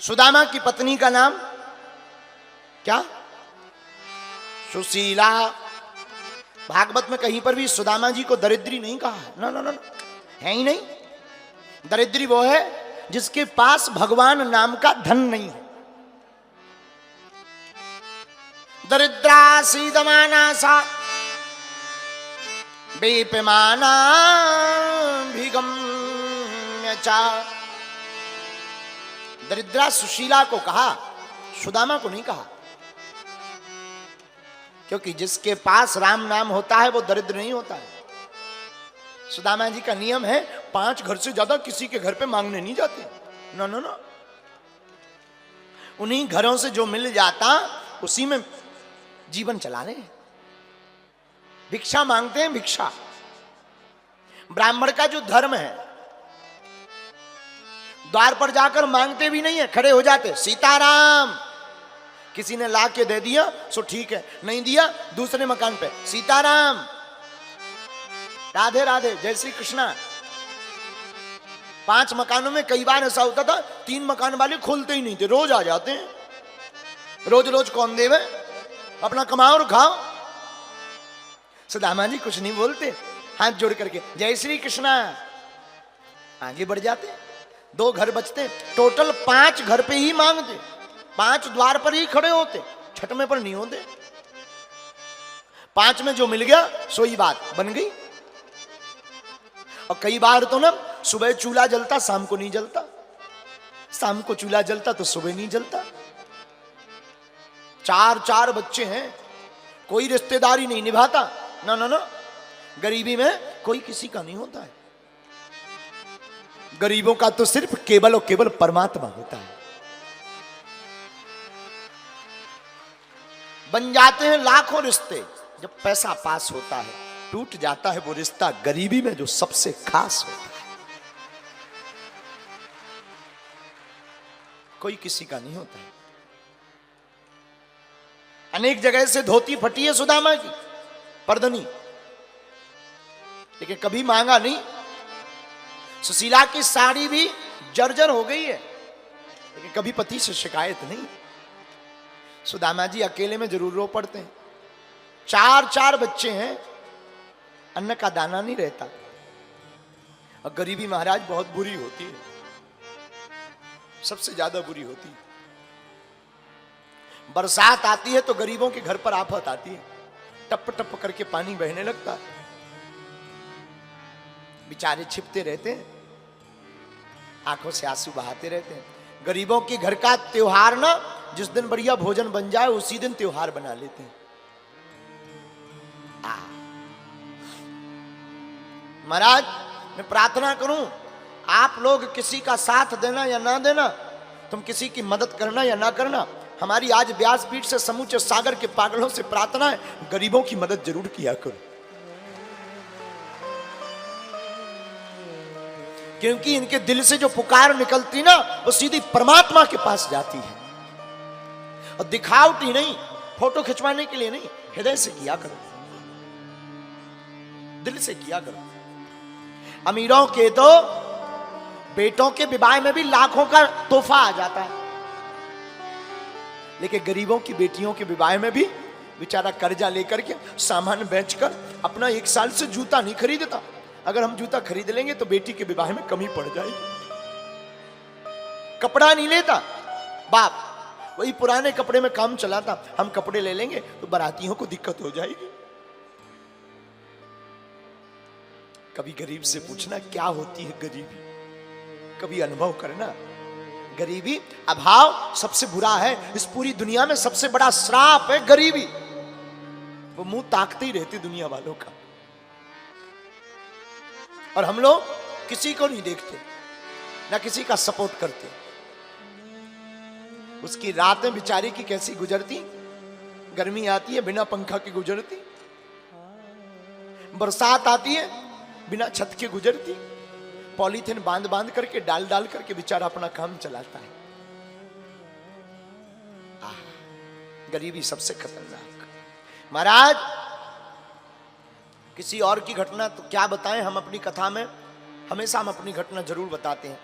सुदामा की पत्नी का नाम क्या? सुशीला। भागवत में कहीं पर भी सुदामा जी को दरिद्री नहीं कहा है, ना ना ना, है ही नहीं। दरिद्री वो है जिसके पास भगवान नाम का धन नहीं है। दरिद्रा सीदमाना सा बेपमाना भिगम्य चा। दरिद्रा सुशीला को कहा, सुदामा को नहीं कहा, क्योंकि जिसके पास राम नाम होता है वो दरिद्र नहीं होता है। सुदामा जी का नियम है 5 घर से ज्यादा किसी के घर पे मांगने नहीं जाते, ना ना ना। उन्हीं घरों से जो मिल जाता उसी में जीवन चला रहे हैं। भिक्षा मांगते हैं, भिक्षा। ब्राह्मण का जो धर्म है, द्वार पर जाकर मांगते भी नहीं है, खड़े हो जाते, सीताराम। किसी ने ला के दे दिया सो ठीक है, नहीं दिया दूसरे मकान पे सीताराम, राधे राधे, जय श्री कृष्णा। 5 मकानों में कई बार ऐसा होता था 3 मकान वाले खोलते ही नहीं थे, रोज आ जाते हैं। रोज रोज कौन देवे, अपना कमाओ और खाओ। सुदामा जी कुछ नहीं बोलते, हाथ जोड़ करके जय श्री कृष्णा, आगे बढ़ जाते। 2 घर बचते, टोटल 5 घर पे ही मांगते, 5 द्वार पर ही खड़े होते, 6वें पर नहीं होते। 5 में जो मिल गया सो ही बात बन गई। और कई बार तो ना सुबह चूल्हा जलता, शाम को नहीं जलता, शाम को चूल्हा जलता तो सुबह नहीं जलता। 4 बच्चे हैं, कोई रिश्तेदारी नहीं निभाता, ना ना ना। गरीबी में कोई किसी का नहीं होता है। गरीबों का तो सिर्फ केवल और केवल परमात्मा होता है। बन जाते हैं लाखों रिश्ते, जब पैसा पास होता है टूट जाता है वो रिश्ता गरीबी में जो सबसे खास होता है। कोई किसी का नहीं होता है। अनेक जगह से धोती फटी है सुदामा की, पर्दनी, लेकिन कभी मांगा नहीं। सुशीला की साड़ी भी जर्जर हो गई है, लेकिन कभी पति से शिकायत नहीं। सुदामा जी अकेले में जरूर रो पड़ते हैं। 4 बच्चे हैं, अन्न का दाना नहीं रहता। और गरीबी महाराज बहुत बुरी होती है, सबसे ज्यादा बुरी होती है। बरसात आती है तो गरीबों के घर पर आफत आती है, टप टप करके पानी बहने लगता है। बेचारे छिपते रहते हैं, आंखों से आंसू बहाते रहते हैं। गरीबों के घर का त्योहार ना, जिस दिन बढ़िया भोजन बन जाए उसी दिन त्योहार बना लेते हैं। महाराज मैं प्रार्थना करूं, आप लोग किसी का साथ देना या ना देना, तुम किसी की मदद करना या ना करना, हमारी आज व्यासपीठ से समूचे सागर के पागलों से प्रार्थना है, गरीबों की मदद जरूर किया करो। क्योंकि इनके दिल से जो पुकार निकलती ना वो सीधी परमात्मा के पास जाती है। और दिखावटी नहीं, फोटो खिंचवाने के लिए नहीं, हृदय से किया करो, दिल से किया करो। अमीरों के तो बेटों के विवाह में भी लाखों का तोहफा आ जाता है, लेकिन गरीबों की बेटियों के विवाह में भी बेचारा कर्जा लेकर के सामान बेचकर अपना 1 साल से जूता नहीं खरीदता। अगर हम जूता खरीद लेंगे तो बेटी के विवाह में कमी पड़ जाएगी। कपड़ा नहीं लेता बाप, वही पुराने कपड़े में काम चलाता, हम कपड़े ले लेंगे तो बारातियों को दिक्कत हो जाएगी। कभी गरीब से पूछना क्या होती है गरीबी, कभी अनुभव करना। गरीबी, अभाव सबसे बुरा है इस पूरी दुनिया में, सबसे बड़ा श्राप है गरीबी। वो मुंह ताकते ही रहते दुनिया वालों का, और हम लोग किसी को नहीं देखते, ना किसी का सपोर्ट करते। उसकी रातें बेचारी की कैसी गुजरती, गर्मी आती है बिना पंखा के गुजरती, बरसात आती है बिना छत के गुजरती, पॉलीथिन बांध बांध करके डाल डाल करके बेचारा अपना काम चलाता है। गरीबी सबसे खतरनाक। महाराज किसी और की घटना तो क्या बताएं, हम अपनी कथा में हमेशा हम अपनी घटना जरूर बताते हैं।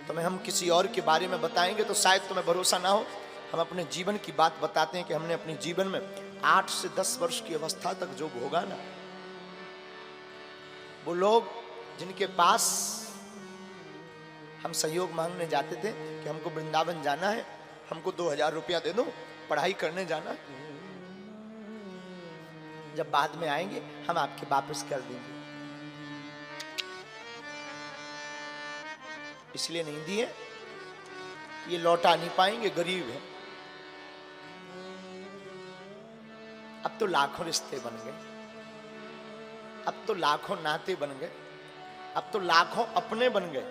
तुम्हें हम किसी और के बारे में बताएंगे तो शायद तुम्हें भरोसा ना हो। हम अपने जीवन की बात बताते हैं कि हमने अपने जीवन में 8 से 10 वर्ष की अवस्था तक जो भोगा ना, वो लोग जिनके पास हम सहयोग मांगने जाते थे कि हमको वृंदावन जाना है, हमको 2000 रुपया दे दो, पढ़ाई करने जाना है, जब बाद में आएंगे हम आपके वापस कर देंगे, इसलिए नहीं दिए, ये लौटा नहीं पाएंगे, गरीब है। अब तो लाखों रिश्ते बन गए, अब तो लाखों नाते बन गए, अब तो लाखों अपने बन गए।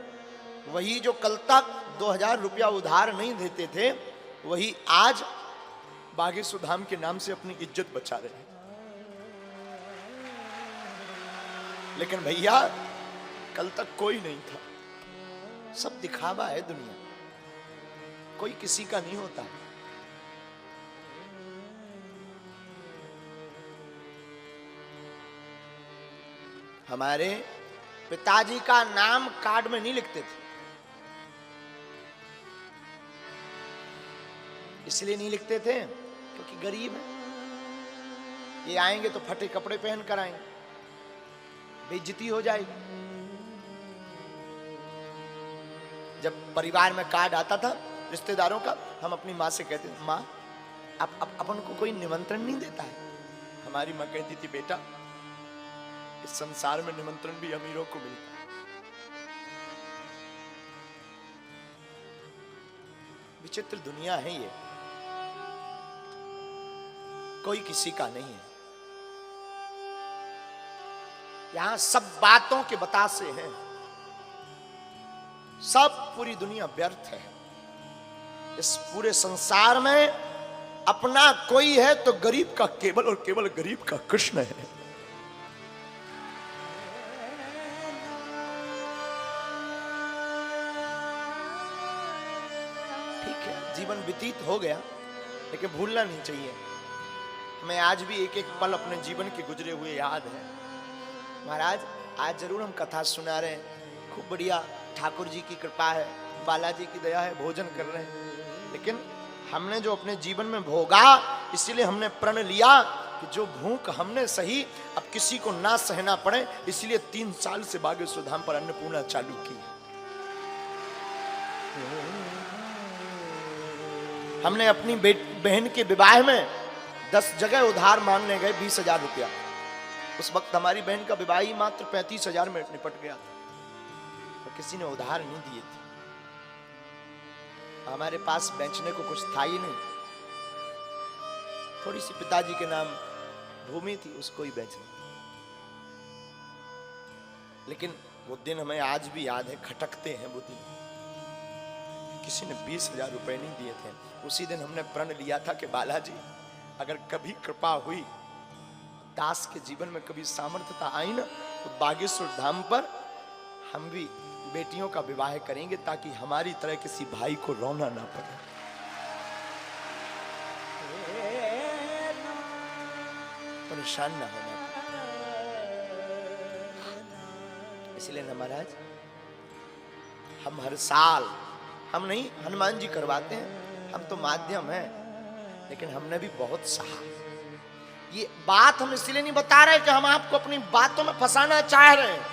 वही जो कल तक 2000 रुपया उधार नहीं देते थे, वही आज बागेश्वर धाम के नाम से अपनी इज्जत बचा रहे हैं। लेकिन भैया कल तक कोई नहीं था, सब दिखावा है दुनिया, कोई किसी का नहीं होता। हमारे पिताजी का नाम कार्ड में नहीं लिखते थे, इसलिए नहीं लिखते थे क्योंकि गरीब है, ये आएंगे तो फटे कपड़े पहन कर आएंगे, बेइज्जती हो जाएगी। जब परिवार में कार्ड आता था रिश्तेदारों का, हम अपनी माँ से कहते थे, माँ अपन को कोई निमंत्रण नहीं देता है। हमारी माँ कहती थी, बेटा इस संसार में निमंत्रण भी अमीरों को मिलता है। विचित्र दुनिया है ये, कोई किसी का नहीं है। यहां सब बातों के बतासे हैं, सब पूरी दुनिया व्यर्थ है। इस पूरे संसार में अपना कोई है तो गरीब का केवल और केवल गरीब का कृष्ण है। ठीक है, जीवन व्यतीत हो गया, लेकिन भूलना नहीं चाहिए। हमें आज भी एक एक पल अपने जीवन के गुजरे हुए याद है। महाराज आज जरूर हम कथा सुना रहे हैं, खूब बढ़िया, ठाकुर जी की कृपा है, बालाजी की दया है, भोजन कर रहे हैं, लेकिन हमने जो अपने जीवन में भोगा, इसीलिए हमने प्रण लिया कि जो भूख हमने सही, अब किसी को ना सहना पड़े, इसलिए 3 साल से बागेश्वर धाम पर अन्नपूर्णा चालू की। हमने अपनी बहन के विवाह में 10 जगह उधार मांगने गए 20,000 रुपया। उस वक्त हमारी बहन का विवाह ही मात्र 35,000 में निपट गया था, तो किसी ने उधार नहीं दिए थे। हमारे पास बेचने को कुछ था ही नहीं, थोड़ी सी पिताजी के नाम भूमि थी, उसको ही बेचना। लेकिन वो दिन हमें आज भी याद है, खटकते हैं वो दिन। किसी ने 20,000 रुपए नहीं दिए थे। उसी दिन हमने प्रण लिया था कि बालाजी अगर कभी कृपा हुई, दास के जीवन में कभी सामर्थ्यता आई ना, तो बागेश्वर धाम पर हम भी बेटियों का विवाह करेंगे, ताकि हमारी तरह किसी भाई को रोना ना पड़े। परेशान ना होना पड़े। इसलिए ना महाराज, हम हर साल, हम नहीं, हनुमान जी करवाते हैं, हम तो माध्यम हैं, लेकिन हमने भी बहुत सहा। ये बात हम इसलिए नहीं बता रहे कि हम आपको अपनी बातों में फंसाना चाह रहे हैं,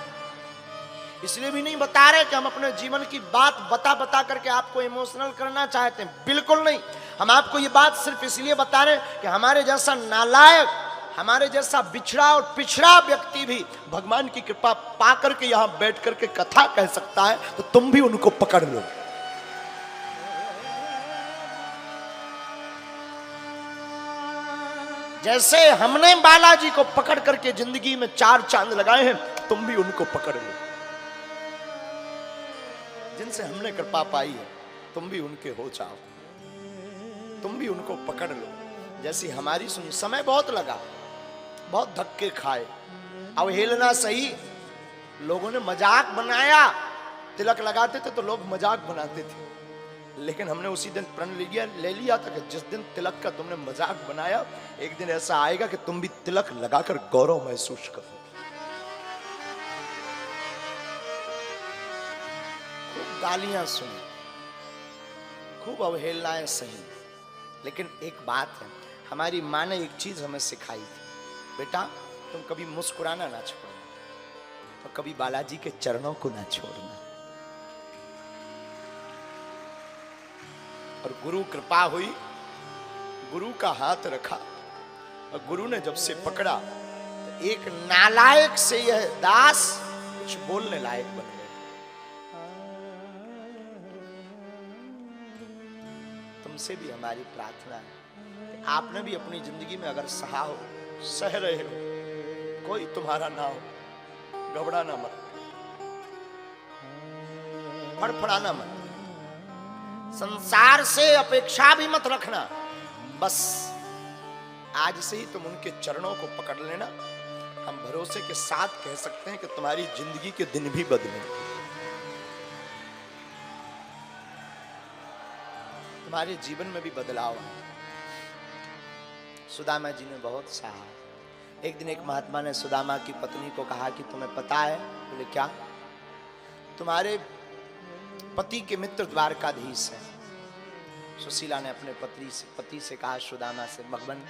इसलिए भी नहीं बता रहे कि हम अपने जीवन की बात बता बता करके आपको इमोशनल करना चाहते हैं, बिल्कुल नहीं। हम आपको ये बात सिर्फ इसलिए बता रहे हैं कि हमारे जैसा नालायक, हमारे जैसा बिछड़ा और पिछड़ा व्यक्ति भी भगवान की कृपा पा करके यहां बैठ करके कथा कह सकता है, तो तुम भी उनको पकड़ लो। जैसे हमने बालाजी को पकड़ करके जिंदगी में 4 चांद लगाए हैं, तुम भी उनको पकड़ लो। जिनसे हमने कृपा पाई है, तुम भी उनके हो जाओ, तुम भी उनको पकड़ लो। जैसी हमारी सुनी, समय बहुत लगा, बहुत धक्के खाए, अवहेलना सही, लोगों ने मजाक बनाया। तिलक लगाते थे तो लोग मजाक बनाते थे, लेकिन हमने उसी दिन प्रण ले लिया था कि जिस दिन तिलक का तुमने मजाक बनाया, एक दिन ऐसा आएगा कि तुम भी तिलक लगाकर गौरव महसूस करो। खूब गालियां सुनी, खूब अवहेलनाएं सही, लेकिन एक बात है, हमारी माँ ने एक चीज हमें सिखाई थी, बेटा तुम कभी मुस्कुराना ना छोड़ना और कभी बालाजी के चरणों को ना छोड़ना। और गुरु कृपा हुई, गुरु का हाथ रखा और गुरु ने जब से पकड़ा तो एक नालायक से यह दास कुछ बोलने लायक बन गए। तुमसे भी हमारी प्रार्थना है कि आपने भी अपनी जिंदगी में अगर सहा हो, सह रहे हो, कोई तुम्हारा ना हो, घबराना मत, फड़फड़ाना मत, संसार से अपेक्षा भी मत रखना, बस आज से ही तुम उनके चरणों को पकड़ लेना। हम भरोसे के साथ कह सकते हैं कि तुम्हारी जिंदगी के दिन भी बदलेंगे, तुम्हारे जीवन में भी बदलाव आए। सुदामा जी ने बहुत सहा। एक दिन एक महात्मा ने सुदामा की पत्नी को कहा कि तुम्हें पता है? बोले क्या? तुम्हारे पति के मित्र द्वारकाधीश हैं। सुशीला ने अपने पति से कहा सुदामा से, भगवान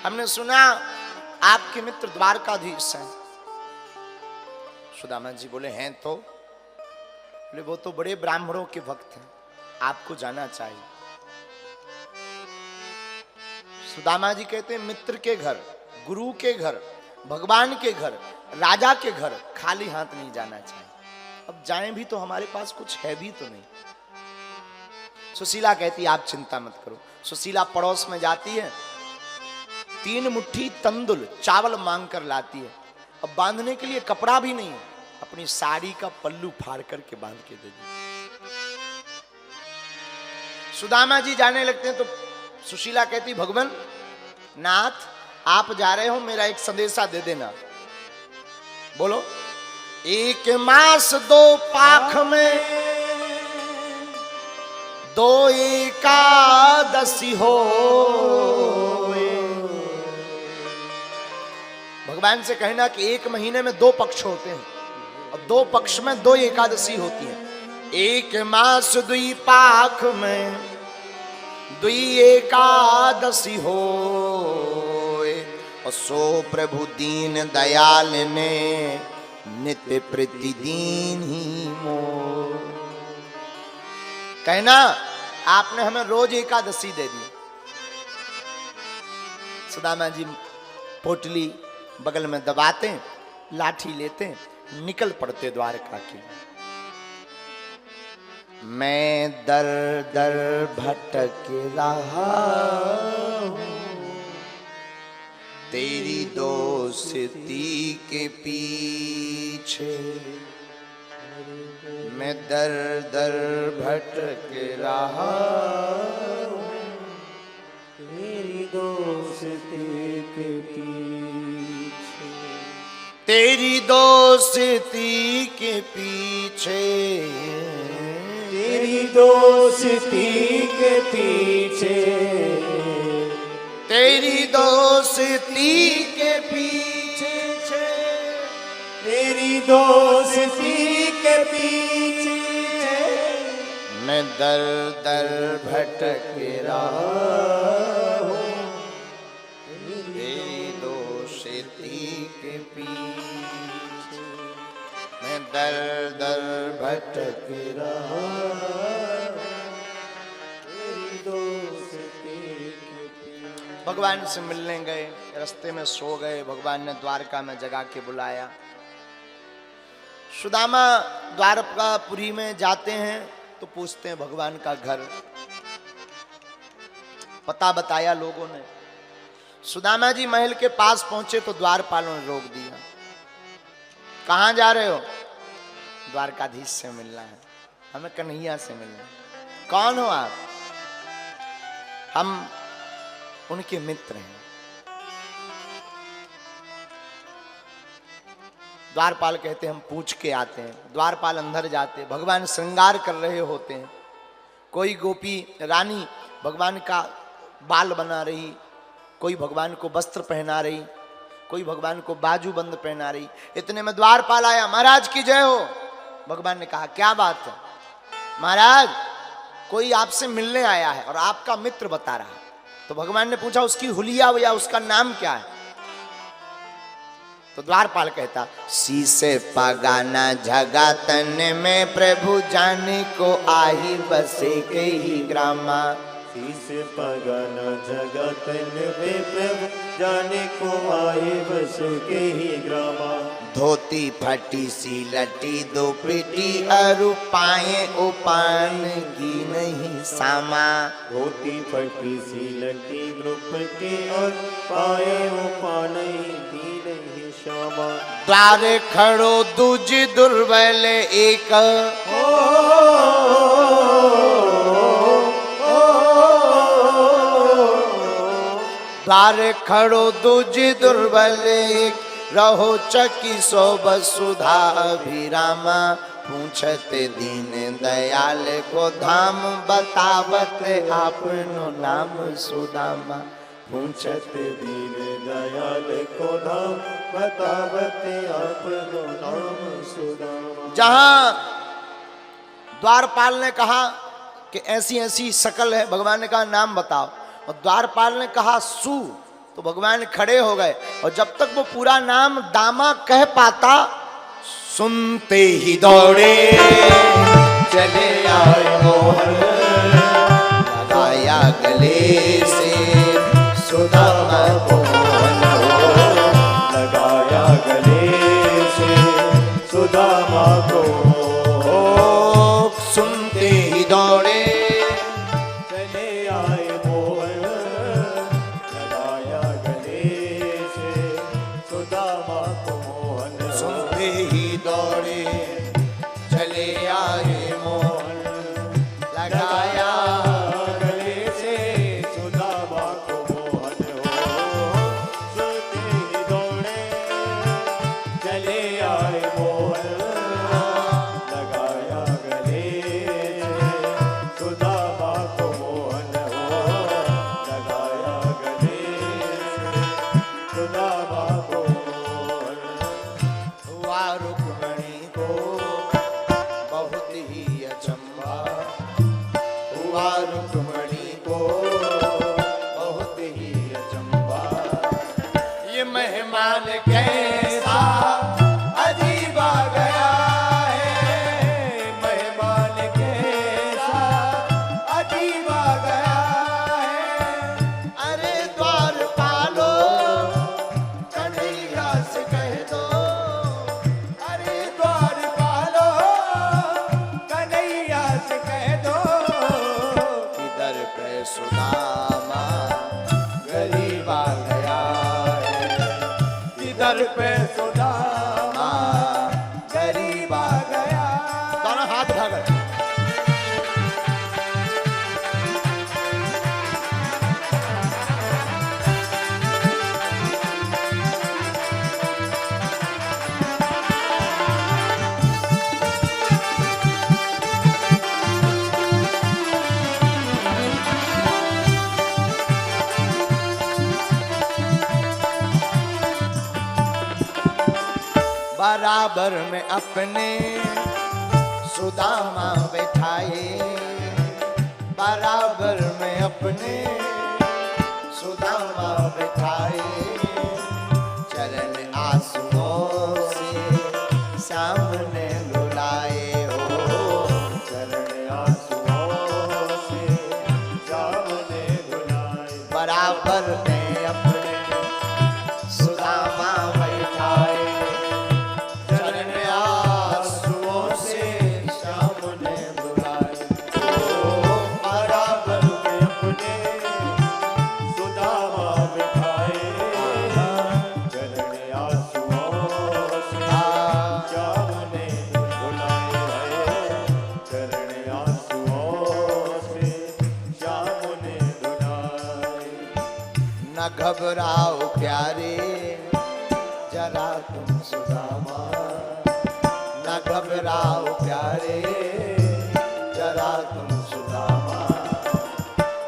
हमने सुना आपके मित्र द्वारकाधीश हैं। सुदामा जी बोले हैं तो? बोले वो तो बड़े ब्राह्मणों के भक्त हैं, आपको जाना चाहिए। सुदामा जी कहते हैं मित्र के घर, गुरु के घर, भगवान के घर, राजा के घर खाली हाथ नहीं जाना चाहिए। अब जाएं भी तो हमारे पास कुछ है भी तो नहीं। सुशीला कहती आप चिंता मत करो। सुशीला पड़ोस में जाती है, 3 मुट्ठी तंदुल चावल मांग कर लाती है। अब बांधने के लिए कपड़ा भी नहीं है, अपनी साड़ी का पल्लू फाड़ करके बांध के दे दी। सुदामा जी जाने लगते हैं तो सुशीला कहती भगवान नाथ आप जा रहे हो, मेरा एक संदेशा दे देना। बोलो। 1 मास 2 पाख में 2 एकादशी हो। भगवान से कहना कि 1 महीने में 2 पक्ष होते हैं और 2 पक्ष में 2 एकादशी होती है। 1 मास 2 पाख में 2 एकादशी हो। और सो प्रभु दीन दयाल ने नित्य प्रतिदिन ही मोर। कहना आपने हमें रोज एकादशी दे दी। सुदामा जी पोटली बगल में दबाते, लाठी लेते, निकल पड़ते द्वारका की। मैं दर दर भटक रहा हूं तेरी दोस्ती के पीछे। मैं दर दर भटक रहा हूं तेरी दोस्ती के पीछे। तेरी दोस्ती के पीछे, तेरी दोस्ती के पीछे, तेरी दोस्ती के पीछे, तेरी दोस्ती के पीछे मैं दर दर भटक रहा हूँ तेरी दोस्ती के पीछे। मैं दर दर भटक रहा भगवान से मिलने गए, रास्ते में सो गए। भगवान ने द्वारका में जगा के बुलाया। सुदामा द्वारकापुरी में जाते हैं तो पूछते हैं भगवान का घर, पता बताया लोगों ने। सुदामा जी महल के पास पहुंचे तो द्वारपालों ने रोक दिया। कहां जा रहे हो? द्वारकाधीश से मिलना है, हमें कन्हैया से मिलना है। कौन हो आप? हम उनके मित्र हैं। द्वारपाल कहते हैं हम पूछ के आते हैं। द्वारपाल अंदर जाते, भगवान श्रृंगार कर रहे होते हैं। कोई गोपी रानी भगवान का बाल बना रही, कोई भगवान को वस्त्र पहना रही, कोई भगवान को बाजू बंद पहना रही। इतने में द्वारपाल आया, महाराज की जय हो। भगवान ने कहा क्या बात है महाराज, कोई आपसे मिलने आया है और आपका मित्र बता रहा है। तो भगवान ने पूछा उसकी हुलिया या उसका नाम क्या है? तो द्वारपाल कहता शीसे पगाना जगतन में प्रभु जाने को आही बसे के ही ग्रामा। शीस पगन जगतन में प्रभु जाने को आए बस के ही ग्रामा। धोती फटी सी लटी दो पिटी अरु पाए उपान की नहीं सामा। धोती फटी सी लटी ग्रुप के और पाए उपाने की नहीं श्यामा। द्वारे खड़ो दूज दुर्बल एक, द्वार खड़ो दूज दुर्बल एक, रहो चकी सो वसुधा अभिरामा। पूछते दीन दयाल को धाम, बतावत आपनो नाम सुदामा। पूछते दीन दयाल को धाम, बतावत आपनो नाम सुदामा। जहां द्वारपाल ने कहा कि ऐसी ऐसी शकल है, भगवान ने कहा नाम बताओ, और द्वारपाल ने कहा सु, तो भगवान खड़े हो गए। और जब तक वो पूरा नाम दामा कह पाता, सुनते ही दौड़े चले आए मोहन, लगाया गले से सुदामा को मोहन, लगाया गले से सुदामा को। सुनते ही दौड़े चले आए मोहन, लगाया गले से सुदामा को मोहन। सुनते ही दौड़े चले आए मोहन, लगाया गले से सुदामा को मोहन हो। सुनते ही दौड़े चले आए मोहन, लगाया गले से सुदामा को मोहन हो। लगाया गले से सुदामा को मोहन। हुआ रुक्मणी को बहुत ही अचंभा, हुआ रुक्मणी को बहुत ही अचंभा। ये मेहमान कैसा अजीब आ गया है, मेहमान कैसा अजीब आ गया है। अरे द्वारपालो कन्हैया से कह दो, अरे द्वारपालो कन्हैया से कह दो, इधर पे सुदामा गरीब आ गया है, इधर पे सुदामा गरीब आ गया। दोनों हाथ उठा कर बराबर में अपने सुदामा बैठाए, बराबर में अपने सुदामा बैठाए। चरण आंसुओं से सामने लुलाए हो, चरण आंसुओं से सामने बुलाए। बराबर में अपने सुदामा बैठाए। चरण आंसुओं से सामने बुलाए, बराबर में अपने सुदामा बिठाए। चरण आंसुओं से सामने बुलाए। चरण आंसुओं से सामने बुलाए। न घबराओ प्यारे जरा तुम सुदामा, न घबराओ प्यारे जरा तुम सुदामा।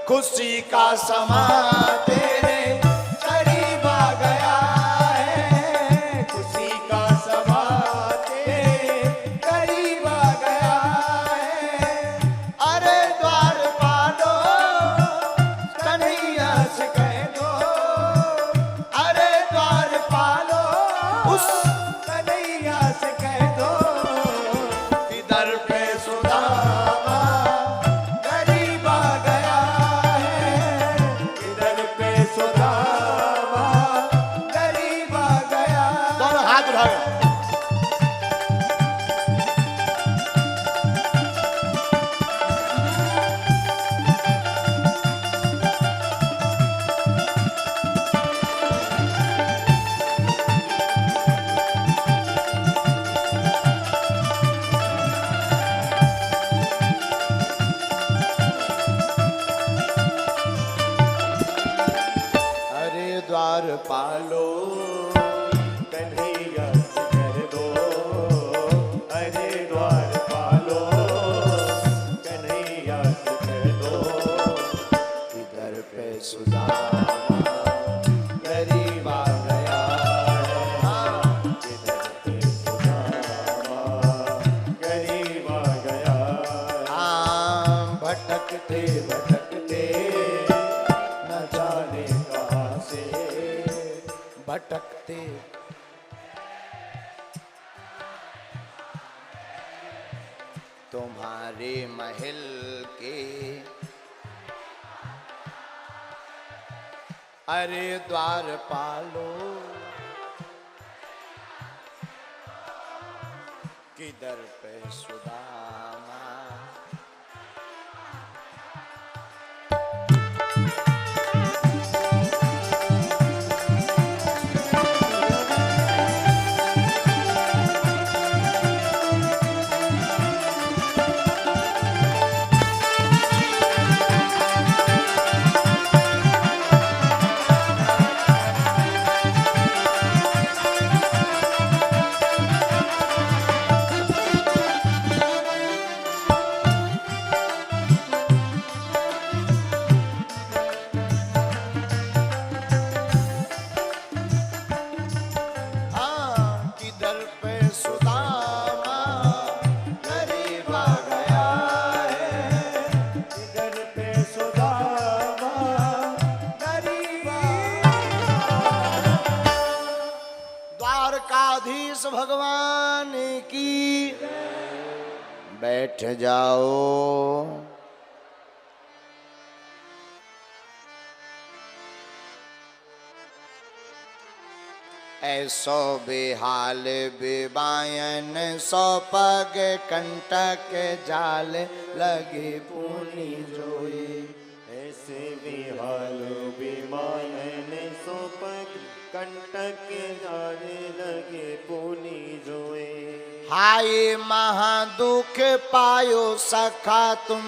खुशी का समा तेरे करीब आ गया है, खुशी का समा तेरे करीब तुम्हारे महल के अरे द्वारपालो किधर पे सुदामा। द्वारकाधीश भगवान की बैठ जाओ। ऐसो बेहाल बेबायन सौ पग कंटक जाल लगे पूनी जोए। ऐसे बेहाल बेमायन सो पग कंटक जाने लगे पूनी जोए। हाय महादुख पायो सखा तुम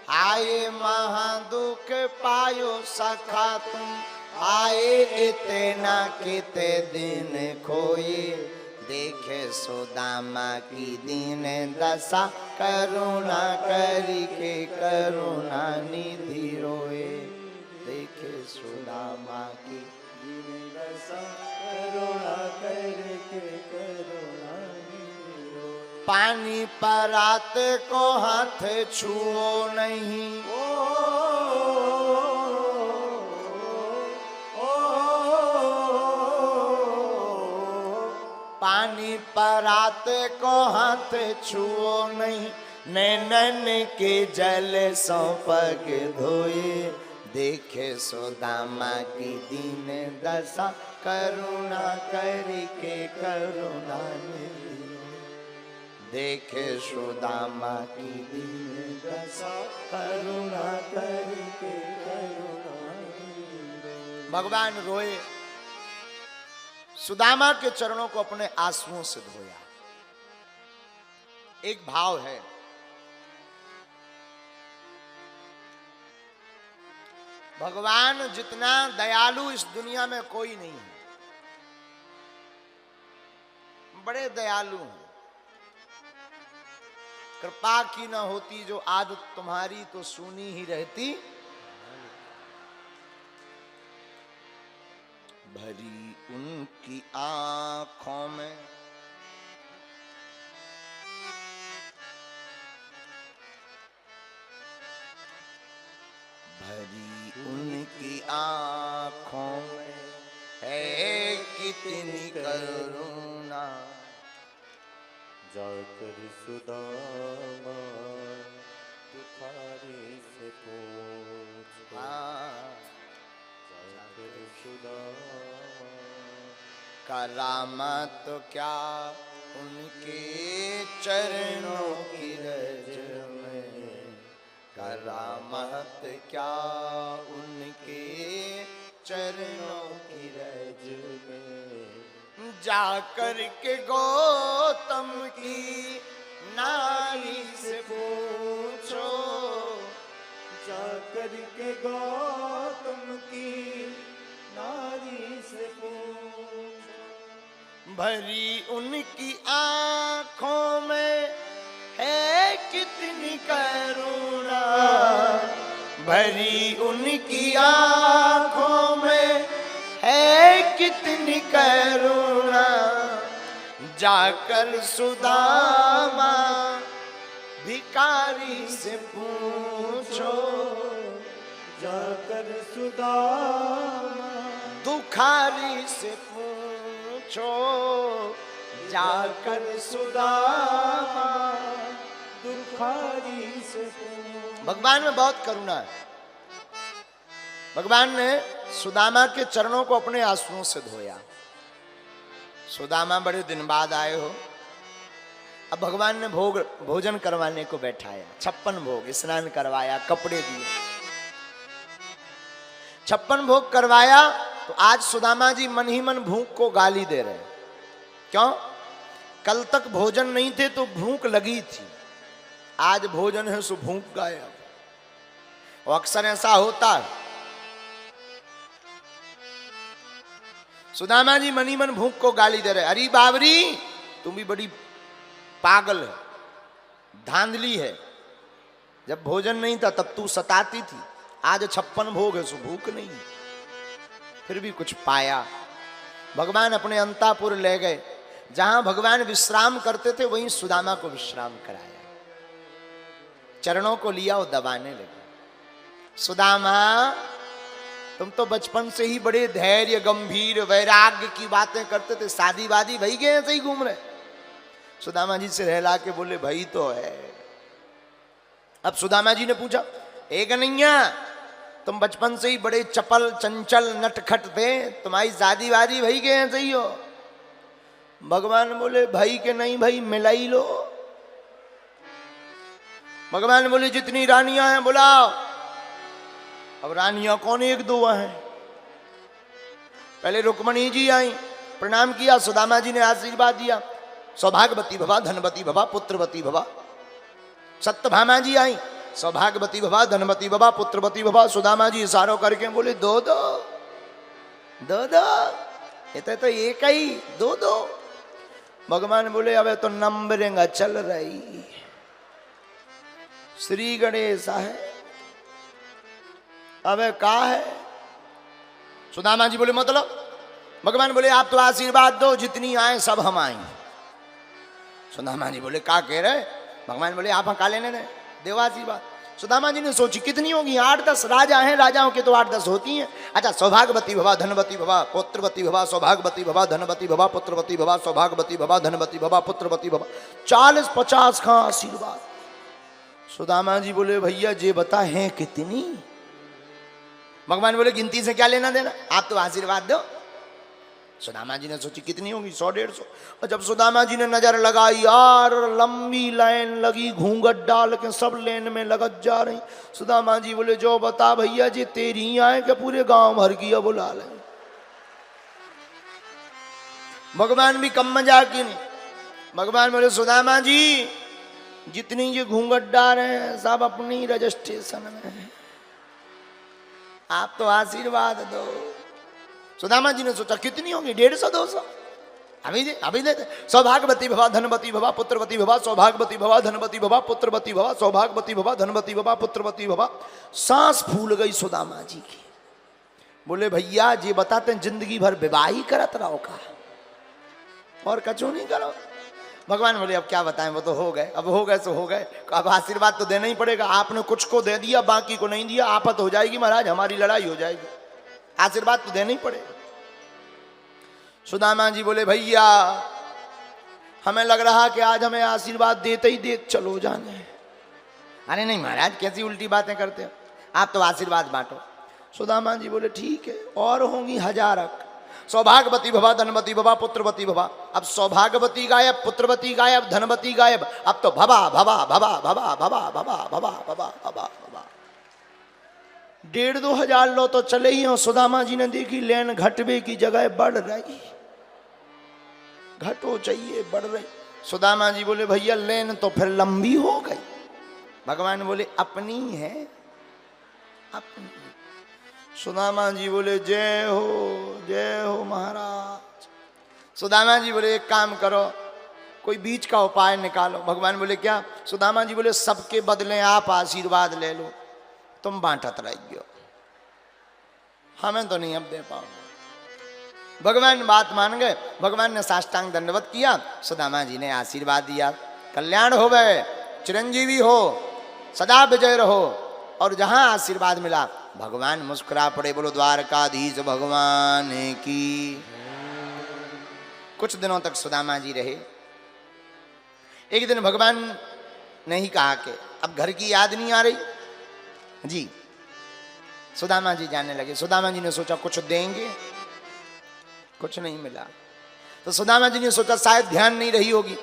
हाय महादुख पायो सखा तुम आए इतना किते दिन खोए। देखे सुदामा की दीन दशा करुणा करके करुणा निधि रोए। देखे सुदामा की दीन दशा करुणा करके करुणा निधि रोए। पानी परात को हाथ छुओ नहीं पानी परात को हाथ छुओ नहीं। नैनन के जल सौ पग धोए। देखे सुदामा की दीन दशा करुणा करके करुणा निधि। देखे सुदामा की दीन दशा करुणा करके करुणा निधि। भगवान रोए, सुदामा के चरणों को अपने आंसुओं से धोया। एक भाव है, भगवान जितना दयालु इस दुनिया में कोई नहीं है। बड़े दयालु हैं। कृपा की न होती जो आदत तुम्हारी तो सुनी ही रहती। भरी उनकी आंखों में भरी उनकी आंखों में है कितनी करुणा। जाकर सुदामा तुखारे से पूछ। जाकर सुदामा करामत तो क्या उनके चरणों की रज में। करामत क्या उनके चरणों की रज में। जाकर के गौतम की नारी से पूछो। जाकर के गौतम की नारी से पूछो। भरी उनकी आंखों में है कितनी करुणा। भरी उनकी आंखों में है कितनी करुणा। जाकर सुदामा भिखारी से पूछो। जाकर सुदामा दुखारी से पूछो जाकर सुदामा, दुखारी से भगवान में बहुत करुणा है। भगवान ने सुदामा के चरणों को अपने आंसुओं से धोया। सुदामा बड़े दिन बाद आए हो, अब भगवान ने भोजन करवाने को बैठाया, 56 भोग, स्नान करवाया, कपड़े दिए, 56 भोग करवाया। तो आज सुदामा जी मन ही मन भूख को गाली दे रहे। क्यों? कल तक भोजन नहीं थे तो भूख लगी थी, आज भोजन है सो भूख गायब। और अक्सर ऐसा होता है। सुदामा जी मन ही मन भूख को गाली दे रहे। अरे बाबरी, तुम भी बड़ी पागल है, धांधली है। जब भोजन नहीं था तब तू सताती थी, आज 56 भोग है सो भूख नहीं, फिर भी कुछ पाया। भगवान अपने अंतापुर ले गए, जहां भगवान विश्राम करते थे वहीं सुदामा को विश्राम कराया। चरणों को लिया और दबाने लगे। सुदामा, तुम तो बचपन से ही बड़े धैर्य, गंभीर, वैराग्य की बातें करते थे, शादी वादी भई गए ऐसे ही घूम रहे। सुदामा जी से रहला के बोले भाई तो है। अब सुदामा जी ने पूछा, ए कन्हैया, तुम बचपन से ही बड़े चपल, चंचल, नटखट थे, तुम्हारी शादी वादी भई गए ऐसे ही हो? भगवान बोले भाई के नहीं भाई, मिलाई लो। भगवान बोले जितनी रानियां हैं बुलाओ। अब रानियां कौन, एक दो हैं। पहले रुक्मणी जी आई, प्रणाम किया, सुदामा जी ने आशीर्वाद दिया, सौभाग्यवती भवा, धनवती भवा, पुत्रवती भवा। सत्यभामा जी आई, सौभाग्यवती भवा, धनवती भवा, पुत्रवती भवा। सुदामा जी इशारों करके बोले दो दो दो दो, ये तो एक ही, दो दो। भगवान बोले अब तो नंबरिंग चल रही। श्री गणेश है, अब का है? सुदामा जी बोले मतलब? भगवान बोले आप तो आशीर्वाद दो, जितनी आए सब हम आए। सुदामा जी बोले का कह रहे? भगवान बोले आप हका लेने दे, देव आशीर्वाद। सुदामा जी ने सोची कितनी होगी, 8-10 राजा हैं, राजाओं के तो 8-10 होती हैं। अच्छा, सौभाग्यवती भवा, धनवती भवा, पुत्रवती भवा, सौभाग्यवती भवा, धनवती भवा, पुत्रवती भवा, सौभाग्यवती भवा, धनवती भवा, पुत्रवती भवा। 40-50 का आशीर्वाद। सुदामा जी बोले भैया जे बता है कितनी? भगवान बोले गिनती से क्या लेना देना, आप तो आशीर्वाद दो। सुदामा जी ने सोची कितनी होगी, 100-150। और जब सुदामा जी ने नजर लगाई, यार लंबी लाइन लगी, घूंघट डाल के सब लेन में लगत जा रही। सुदामा जी बोले जो बता भैया जी, तेरी आए के पूरे गांव भर की बुला ले। भगवान भी कम मजाक की नहीं। भगवान बोले सुदामा जी, जितनी ये घूंघट डाल रहे हैं सब अपनी रजिस्ट्रेशन में है, आप तो आशीर्वाद दो। सुदामा जी ने सोचा कितनी होगी, 150-200, अभी दे। सौभाग्यवती भवा, धनवती भवा, पुत्रवती भवा, सौभाग्यवती भवा, धनवती भवा, पुत्रवती भवा, सौभाग्यवती भवा, धनवती भवा, पुत्रवती भवा। सांस फूल गई सुदामा जी की। बोले भैया जी बताते हैं जिंदगी भर विवाह ही करत रहो का, और कचू नहीं करो। भगवान बोले अब क्या बताएं, वो तो हो गए, अब हो गए सो हो गए, अब आशीर्वाद तो देना ही पड़ेगा। आपने कुछ को दे दिया, बाकी को नहीं दिया, आफत हो जाएगी महाराज, हमारी लड़ाई हो जाएगी, आशीर्वाद तो देना ही पड़ेगा। सुदामा जी बोले भैया हमें लग रहा कि आज हमें आशीर्वाद देते ही देते चलो जाने। अरे नहीं महाराज, कैसी उल्टी बातें करते हो, आप तो आशीर्वाद बांटो। सुदामा जी बोले ठीक है, और होंगी 1000। सौभाग्यवती भवा, धनवती भवा, पुत्रवती भवा। अब सौभाग्यवती गायब, पुत्रवती गायब, धनवती गायब, अब तो भवा भवा भवा भवा भवा भवा भवा भवा भवा भवा। 1,500-2 हजार लो तो चले ही हो। सुदामा जी ने देखी लेन घटवे की जगह बढ़ रही, घटो चाहिए बढ़ रही। सुदामा जी बोले भैया लेन तो फिर लंबी हो गई। भगवान बोले अपनी है, अपनी। सुदामा जी बोले जय हो महाराज। सुदामा जी बोले एक काम करो, कोई बीच का उपाय निकालो। भगवान बोले क्या? सुदामा जी बोले सबके बदले आप आशीर्वाद ले लो, तुम बांटत रहियो, हमें तो नहीं अब दे पाओगे। भगवान बात मान गए। भगवान ने साष्टांग दंडवत किया, सुदामा जी ने आशीर्वाद दिया, कल्याण हो गए, चिरंजीवी हो, सदा विजय रहो। और जहां आशीर्वाद मिला भगवान मुस्कुरा पड़े। बोलो द्वारकाधीश भगवान की। कुछ दिनों तक सुदामा जी रहे। एक दिन भगवान ने ही कहा कि अब घर की याद नहीं आ रही जी। सुदामा जी जाने लगे। सुदामा जी ने सोचा कुछ देंगे, कुछ नहीं मिला। तो सुदामा जी ने सोचा शायद ध्यान नहीं रही होगी,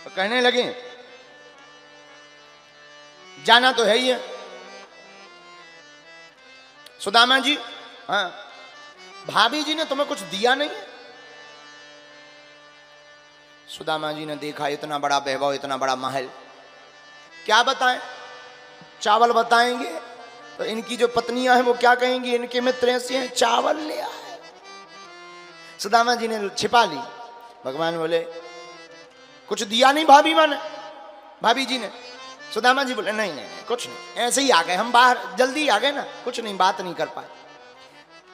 तो कहने लगे जाना तो है ही है। सुदामा जी, हाँ, भाभी जी ने तुम्हें कुछ दिया नहीं है? सुदामा जी ने देखा इतना बड़ा वैभव, इतना बड़ा महल, क्या बताएं? चावल बताएंगे तो इनकी जो पत्नियां हैं वो क्या कहेंगी, इनके मित्र ऐसे हैं, चावल ले आए। सुदामा जी ने छिपा ली। भगवान बोले कुछ दिया नहीं भाभी जी ने? सुदामा जी बोले नहीं नहीं कुछ नहीं, ऐसे ही आ गए हम, बाहर जल्दी आ गए ना, कुछ नहीं, बात नहीं कर पाए।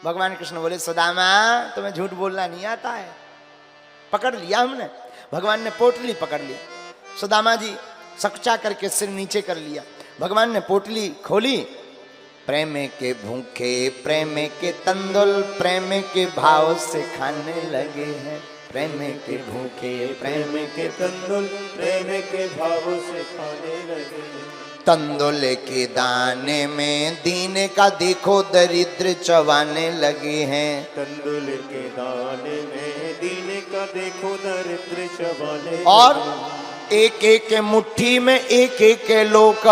भगवान कृष्ण बोले सुदामा तुम्हें झूठ बोलना नहीं आता है, पकड़ लिया हमने। भगवान ने पोटली पकड़ ली। सुदामा जी सकचा करके सिर नीचे कर लिया। भगवान ने पोटली खोली। प्रेम के भूखे प्रेम के तंदुल प्रेम के भाव से खाने लगे हैं। प्रेम के भूखे प्रेम के तंदुल प्रेम के भाव से खाने लगे। तंदुल के दाने में दीन का देखो दरिद्र चबाने लगे हैं। तंदुल के दाने में दीन का देखो दरिद्र चबाने। और एक एक मुट्ठी में एक एक लोक,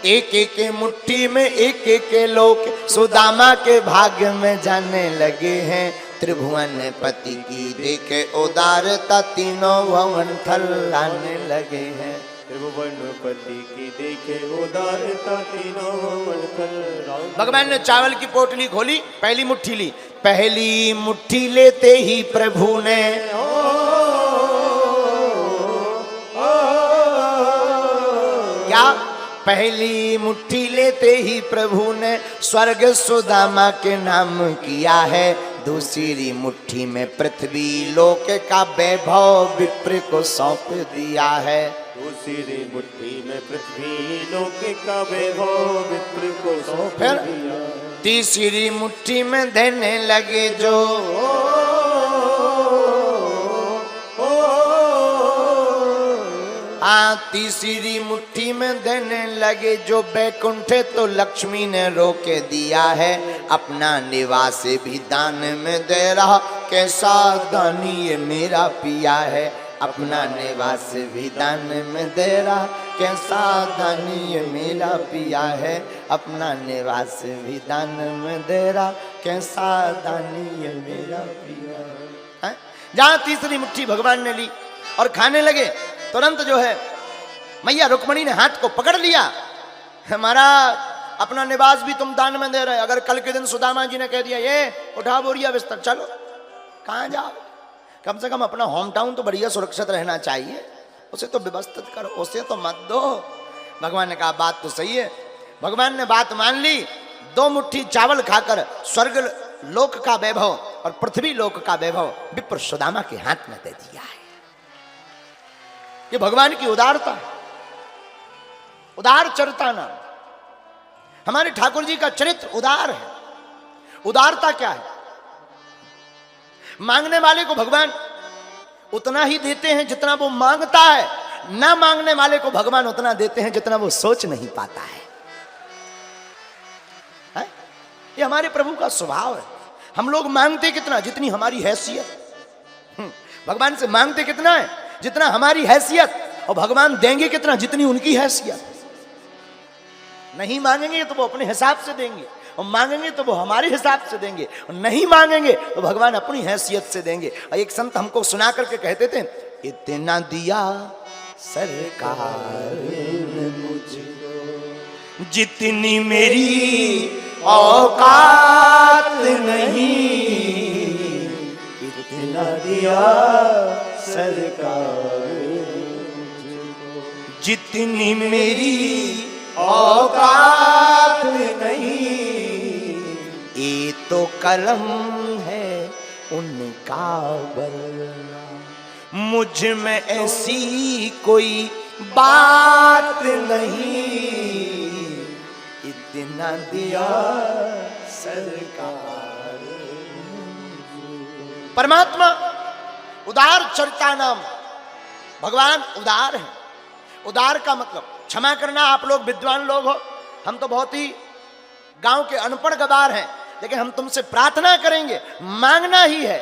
एक एक मुट्ठी में एक एक लोक सुदामा के भाग्य में जाने लगे हैं। त्रिभुवन पति की देखे उदारता तीनों भवन थलाने लगे हैं। त्रिभुवन पति की देखे उदारता तीनों भवन थलाने। भगवान ने चावल की पोटली खोली, पहली मुट्ठी ली। पहली मुट्ठी लेते ही प्रभु ने क्या, पहली मुट्ठी लेते ही प्रभु ने स्वर्ग सुदामा के नाम किया है। दूसरी मुट्ठी में पृथ्वी लोक का वैभव विप्र को सौंप दिया है। दूसरी मुट्ठी में पृथ्वी लोक का वैभव विप्र को सौंप फिर दिया। तीसरी मुट्ठी में देने लगे जो, तीसरी मुट्ठी में देने लगे जो बैकुंठ तो लक्ष्मी ने रोके दिया है। अपना निवास भी दान में दे रहा, कैसा दानी ये मेरा पिया है। अपना निवास भी दान में दे रहा, कैसा दानी ये मेरा पिया है। अपना निवास भी दान में दे रहा, कैसा दानी ये मेरा पिया है। जहां तीसरी मुट्ठी भगवान ने ली और खाने लगे, तुरंत जो है मैया रुक्मणी ने हाथ को पकड़ लिया। हमारा अपना निवास भी तुम दान में दे रहे। अगर कल के दिन सुदामा जी ने कह दिया ये उठा बोरिया बिस्तर चलो, कहाँ जाओ? कम से कम अपना होम टाउन तो बढ़िया सुरक्षित रहना चाहिए, उसे तो व्यवस्थित करो, उसे तो मत दो। भगवान ने कहा बात तो सही है। भगवान ने बात मान ली। 2 मुट्ठी चावल खाकर स्वर्ग लोक का वैभव और पृथ्वी लोक का वैभव विप्र सुदामा के हाथ में दे दिया है। ये भगवान की उदारता है, उदार चरिता नाम। हमारे ठाकुर जी का चरित्र उदार है। उदारता क्या है? मांगने वाले को भगवान उतना ही देते हैं जितना वो मांगता है, ना मांगने वाले को भगवान उतना देते हैं जितना वो सोच नहीं पाता है। ये हमारे प्रभु का स्वभाव है। हम लोग मांगते कितना? जितनी हमारी हैसियत। भगवान से मांगते कितना है? जितना हमारी हैसियत। और भगवान देंगे कितना? जितनी उनकी हैसियत। नहीं मांगेंगे तो वो अपने हिसाब से देंगे, और मांगेंगे तो वो हमारे हिसाब से देंगे, और नहीं मांगेंगे तो भगवान अपनी हैसियत से देंगे। और एक संत हमको सुना करके कहते थे, इतना दिया सरकार ने मुझको जितनी मेरी औकात नहीं, इतना दिया सरकार जितनी मेरी औकात नहीं। ये तो कलम है उनका वरना। मुझ में ऐसी कोई बात नहीं, इतना दिया सरकार। परमात्मा उदार चरिता नाम, भगवान उदार है। उदार का मतलब, क्षमा करना आप लोग विद्वान लोग हो, हम तो बहुत ही गांव के अनपढ़ गवार हैं, लेकिन हम तुमसे प्रार्थना करेंगे, मांगना ही है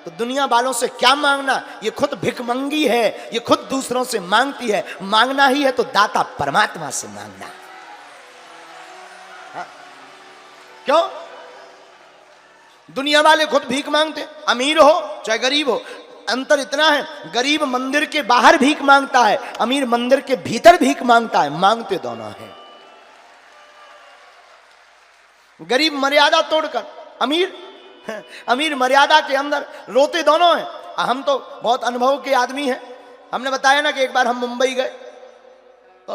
तो दुनिया वालों से क्या मांगना, ये खुद भिखमंगी है, ये खुद दूसरों से मांगती है, मांगना ही है तो दाता परमात्मा से मांगना। हाँ? क्यों? दुनिया वाले खुद भीख मांगते, अमीर हो चाहे गरीब हो। अंतर इतना है, गरीब मंदिर के बाहर भीख मांगता है, अमीर मंदिर के भीतर भीख मांगता है, मांगते दोनों हैं। गरीब मर्यादा तोड़कर, अमीर मर्यादा के अंदर, रोते दोनों हैं। हम तो बहुत अनुभव के आदमी हैं। हमने बताया ना कि एक बार हम मुंबई गए तो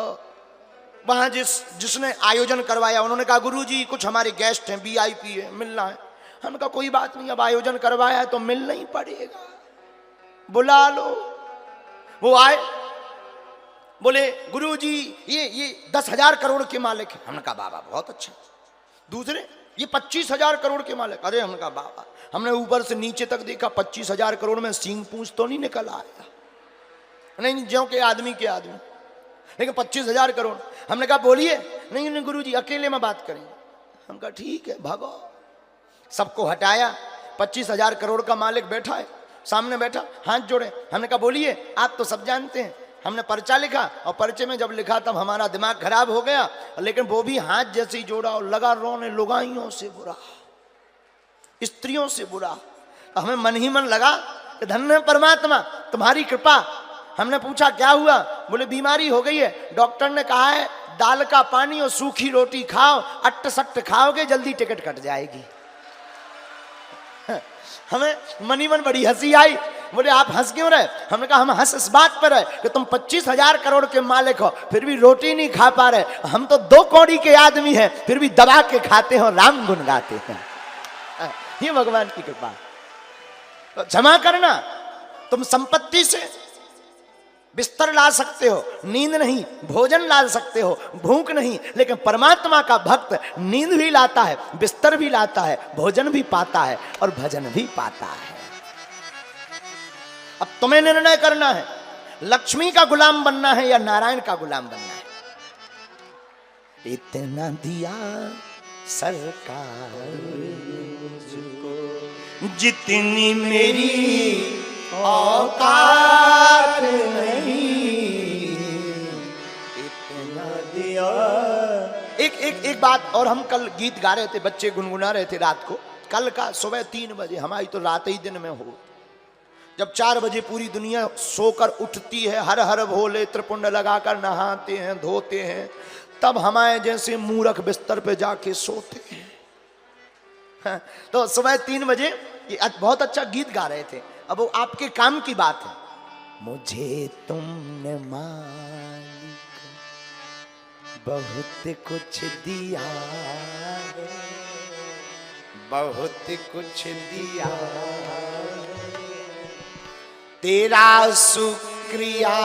वहां जिसने आयोजन करवाया उन्होंने कहा गुरुजी कुछ हमारे गेस्ट हैं, वीआईपी है, मिलना है। हमने कहा कोई बात नहीं, अब आयोजन करवाया है तो मिलना ही पड़ेगा, बुला लो। वो आए, बोले गुरुजी ये 10,000 करोड़ के मालिक है। हमने कहा बाबा बहुत अच्छा। दूसरे ये 25,000 करोड़ के मालिक। अरे हमने कहा बाबा, हमने ऊपर से नीचे तक देखा, 25,000 करोड़ में सींग पूंछ तो नहीं निकल आया, नहीं ज्यों के आदमी के आदमी, लेकिन 25,000 करोड़। हमने कहा बोलिए। नहीं गुरुजी अकेले में बात करेंगे। हम कहा ठीक है भागो। सबको हटाया, 25,000 करोड़ का मालिक बैठा है, सामने बैठा, हाथ जोड़े। हमने कहा बोलिए, आप तो सब जानते हैं। हमने पर्चा लिखा और पर्चे में जब लिखा तब हमारा दिमाग खराब हो गया, लेकिन वो भी हाथ जैसे ही जोड़ा और लगा रोने, लुगाइयों से बुरा, स्त्रियों से बुरा। हमें मन ही मन लगा कि धन्य परमात्मा तुम्हारी कृपा। हमने पूछा क्या हुआ? बोले बीमारी हो गई है, डॉक्टर ने कहा है दाल का पानी और सूखी रोटी खाओ, अट्ट सट्ट खाओगे जल्दी टिकट कट जाएगी। हमें मनी मन बड़ी हंसी आई। बोले आप हंस क्यों रहे? हमने कहा हम हंस इस बात पर है कि तुम 25,000 करोड़ के मालिक हो, फिर भी रोटी नहीं खा पा रहे। हम तो 2 कौड़ी के आदमी हैं, फिर भी दबा के खाते हो, राम गुन गाते हैं। ये भगवान की कृपा। तो क्षमा करना, तुम संपत्ति से बिस्तर ला सकते हो, नींद नहीं, भोजन ला सकते हो, भूख नहीं, लेकिन परमात्मा का भक्त नींद भी लाता है, बिस्तर भी लाता है, भोजन भी पाता है और भजन भी पाता है। अब तुम्हें निर्णय करना है, लक्ष्मी का गुलाम बनना है या नारायण का गुलाम बनना है। इतना दिया सरकार मुझको, जितनी मेरी औकात नहीं, इतना दिया। एक बात और, हम कल गीत गा रहे थे, बच्चे गुनगुना रहे थे रात को। कल का सुबह 3 बजे, हमारी तो रात ही दिन में हो, जब 4 बजे पूरी दुनिया सोकर उठती है, हर हर भोले त्रिपुंड लगाकर नहाते हैं, धोते हैं, तब हमारे जैसे मूर्ख बिस्तर पे जाके सोते हैं। तो सुबह 3 बजे ये बहुत अच्छा गीत गा रहे थे। अब वो आपके काम की बात है। मुझे तुमने मालिक बहुत कुछ दिया है, बहुत कुछ दिया, तेरा शुक्रिया,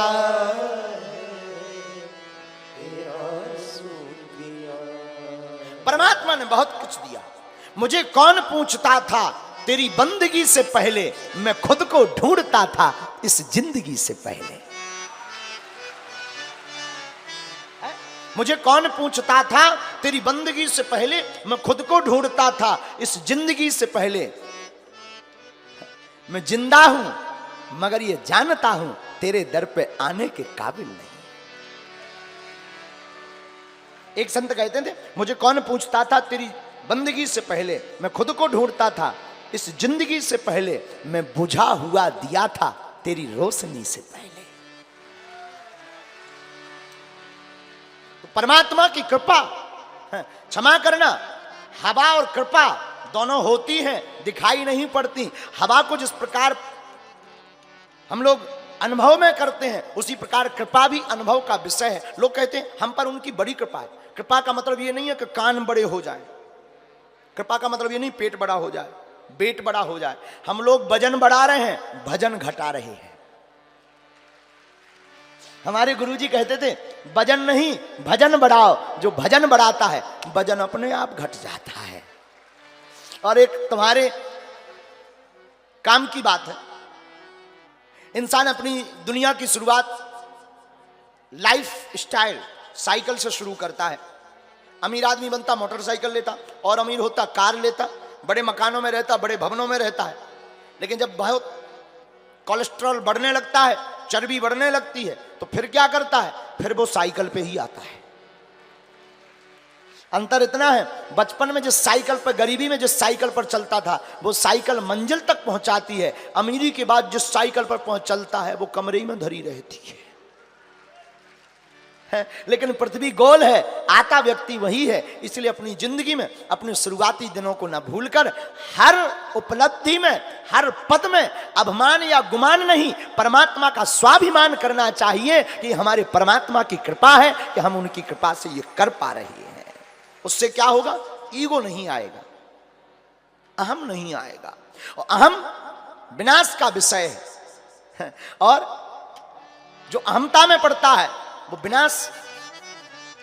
तेरा शुक्रिया। परमात्मा ने बहुत कुछ दिया। मुझे कौन पूछता था तेरी बंदगी से पहले, मैं खुद को ढूंढता था इस जिंदगी से पहले। मुझे कौन पूछता था तेरी बंदगी से पहले, मैं खुद को ढूंढता था इस जिंदगी से पहले। मैं जिंदा हूं मगर ये जानता हूं तेरे दर पे आने के काबिल नहीं। एक संत कहते थे, मुझे कौन पूछता था तेरी बंदगी से पहले, मैं खुद को ढूंढता था इस जिंदगी से पहले, मैं बुझा हुआ दिया था तेरी रोशनी से पहले। तो परमात्मा की कृपा, क्षमा करना, हवा और कृपा दोनों होती हैं, दिखाई नहीं पड़ती। हवा को जिस प्रकार हम लोग अनुभव में करते हैं, उसी प्रकार कृपा भी अनुभव का विषय है। लोग कहते हैं हम पर उनकी बड़ी कृपा है। कृपा का मतलब ये नहीं है कि कान बड़े हो जाए, कृपा का मतलब ये नहीं पेट बड़ा हो जाए, वेट बड़ा हो जाए। हम लोग वजन बढ़ा रहे हैं, भजन घटा रहे हैं। हमारे गुरुजी कहते थे वजन नहीं भजन बढ़ाओ, जो भजन बढ़ाता है वजन अपने आप घट जाता है। और एक तुम्हारे काम की बात है, इंसान अपनी दुनिया की शुरुआत लाइफ स्टाइल साइकिल से शुरू करता है। अमीर आदमी बनता मोटरसाइकिल लेता, और अमीर होता कार लेता, बड़े मकानों में रहता, बड़े भवनों में रहता है। लेकिन जब बहुत कोलेस्ट्रॉल बढ़ने लगता है, चर्बी बढ़ने लगती है, तो फिर क्या करता है? फिर वो साइकिल पे ही आता है। अंतर इतना है, बचपन में जिस साइकिल पर, गरीबी में जिस साइकिल पर चलता था, वो साइकिल मंजिल तक पहुंचाती है। अमीरी के बाद जिस साइकिल पर पहुंच चलता है वो कमरे में धरी रहती है। लेकिन पृथ्वी गोल है, आता व्यक्ति वही है। इसलिए अपनी जिंदगी में अपने शुरुआती दिनों को न भूलकर हर उपलब्धि में, हर पद में अभिमान या गुमान नहीं, परमात्मा का स्वाभिमान करना चाहिए कि हमारे परमात्मा की कृपा है कि हम उनकी कृपा से ये कर पा रहे हैं। उससे क्या होगा? ईगो नहीं आएगा, अहम नहीं आएगा। और अहम विनाश का विषय है, और जो अहमता में पड़ता है वो विनाश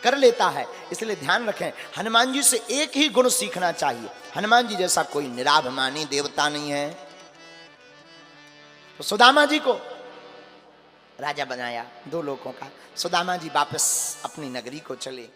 कर लेता है। इसलिए ध्यान रखें, हनुमान जी से एक ही गुण सीखना चाहिए। हनुमान जी जैसा कोई निराभिमानी देवता नहीं है। तो सुदामा जी को राजा बनाया 2 लोगों का। सुदामा जी वापस अपनी नगरी को चले।